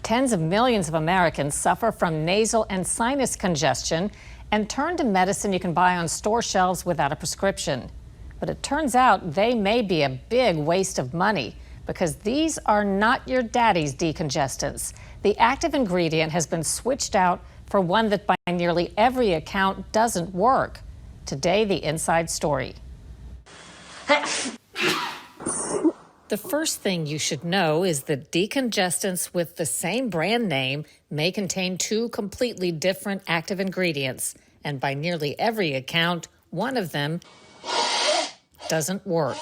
Tens of millions of Americans suffer from nasal and sinus congestion and turn to medicine you can buy on store shelves without a prescription. But it turns out they may be a big waste of money because these are not your daddy's decongestants. The active ingredient has been switched out for one that by nearly every account doesn't work. Today, the inside story. The first thing you should know is that decongestants with the same brand name may contain two completely different active ingredients, and by nearly every account, one of them doesn't work.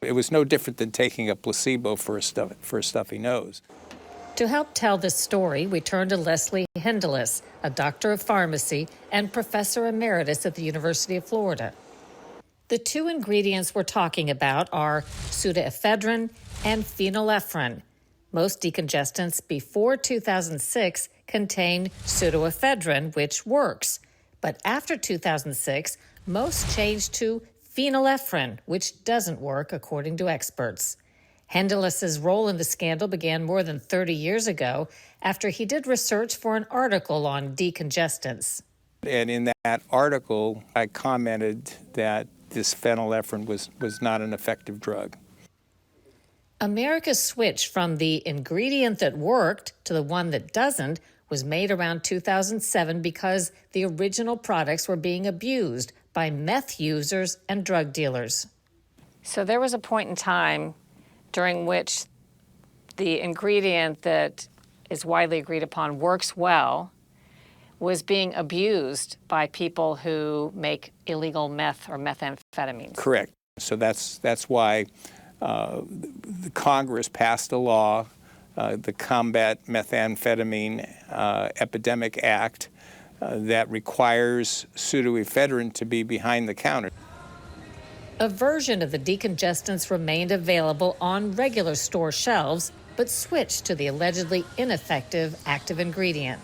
It was no different than taking a placebo for a stuffy nose. To help tell this story, we turn to Leslie Hendelis, a doctor of pharmacy and professor emeritus at the University of Florida. The two ingredients we're talking about are pseudoephedrine and phenylephrine. Most decongestants before 2006 contained pseudoephedrine, which works. But after 2006, most changed to phenylephrine, which doesn't work, according to experts. Hendelis's role in the scandal began more than 30 years ago after he did research for an article on decongestants. And in that article, I commented that this phenylephrine was not an effective drug. America's switch from the ingredient that worked to the one that doesn't was made around 2007 because the original products were being abused by meth users and drug dealers. So there was a point in time during which the ingredient that is widely agreed upon works well was being abused by people who make illegal meth or methamphetamines. Correct. So that's why the Congress passed a law, the Combat Methamphetamine Epidemic Act, that requires pseudoephedrine to be behind the counter. A version of the decongestants remained available on regular store shelves, but switched to the allegedly ineffective active ingredient.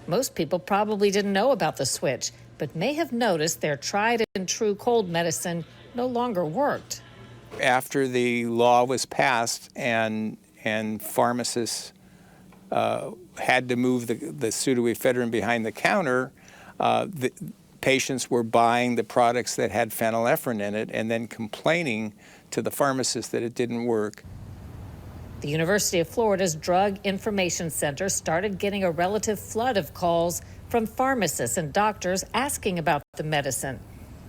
Most people probably didn't know about the switch, but may have noticed their tried and true cold medicine no longer worked. After the law was passed and pharmacists had to move the pseudoephedrine behind the counter, the patients were buying the products that had phenylephrine in it and then complaining to the pharmacist that it didn't work. The University of Florida's Drug Information Center started getting a relative flood of calls from pharmacists and doctors asking about the medicine.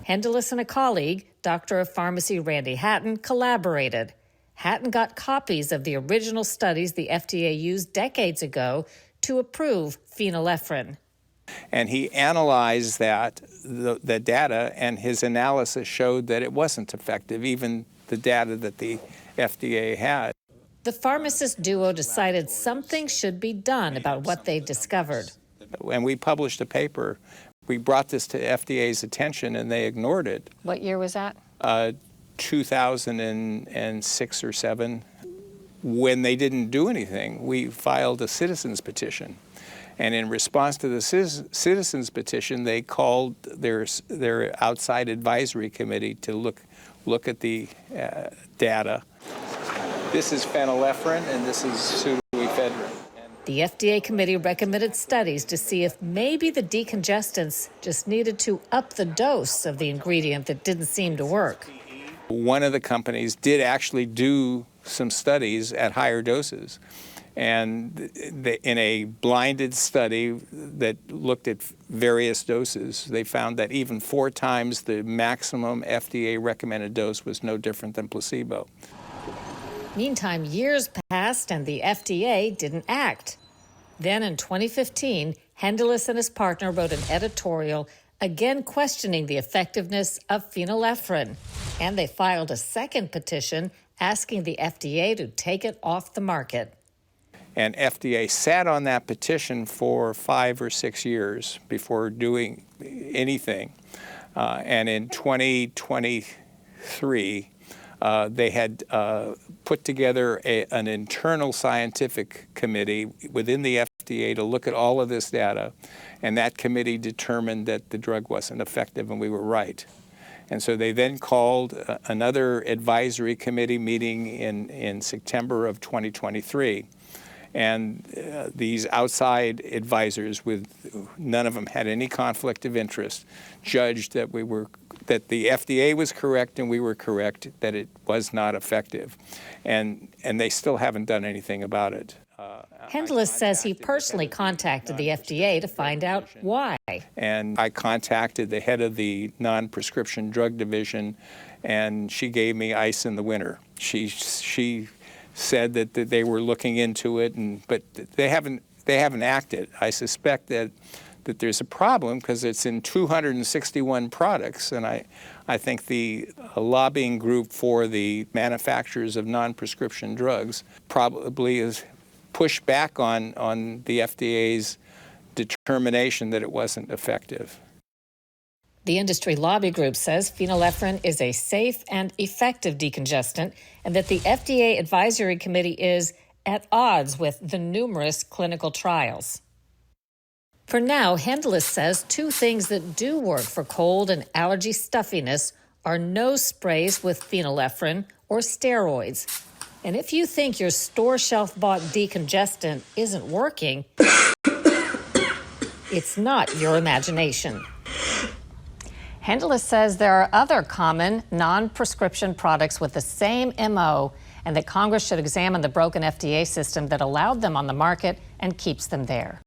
Hendelis and a colleague, Doctor of Pharmacy Randy Hatton, collaborated. Hatton got copies of the original studies the FDA used decades ago to approve phenylephrine. And he analyzed the data, and his analysis showed that it wasn't effective, even the data that the FDA had. The pharmacist duo decided something should be done about what they discovered. And we published a paper. We brought this to FDA's attention, and they ignored it. What year was that? 2006 or 7. When they didn't do anything, we filed a citizens petition. And in response to the citizens petition, they called their outside advisory committee to look at the data. This is phenylephrine, and this is pseudoephedrine. The FDA committee recommended studies to see if maybe the decongestants just needed to up the dose of the ingredient that didn't seem to work. One of the companies did actually do some studies at higher doses. And in a blinded study that looked at various doses, they found that even 4 times the maximum FDA recommended dose was no different than placebo. Meantime, years passed and the FDA didn't act. Then in 2015, Hendelis and his partner wrote an editorial again questioning the effectiveness of phenylephrine. And they filed a second petition asking the FDA to take it off the market. And FDA sat on that petition for 5 or 6 years before doing anything. And in 2023, they had put together an internal scientific committee within the FDA to look at all of this data, and that committee determined that the drug wasn't effective, and we were right. And so they then called another advisory committee meeting in September of 2023, And these outside advisors, with none of them had any conflict of interest, judged that the FDA was correct and we were correct, that it was not effective. And they still haven't done anything about it. Hendlis says he personally contacted the FDA to find out why. And I contacted the head of the non-prescription drug division, and she gave me ice in the winter. She said that they were looking into it, but they haven't acted. I suspect that there's a problem because it's in 261 products, and I think the lobbying group for the manufacturers of non-prescription drugs probably is pushed back on the FDA's determination that it wasn't effective. The industry lobby group says phenylephrine is a safe and effective decongestant, and that the FDA advisory committee is at odds with the numerous clinical trials. For now, Hendlis says two things that do work for cold and allergy stuffiness are nose sprays with phenylephrine or steroids. And if you think your store shelf bought decongestant isn't working, it's not your imagination. Hendlis says there are other common non-prescription products with the same MO, and that Congress should examine the broken FDA system that allowed them on the market and keeps them there.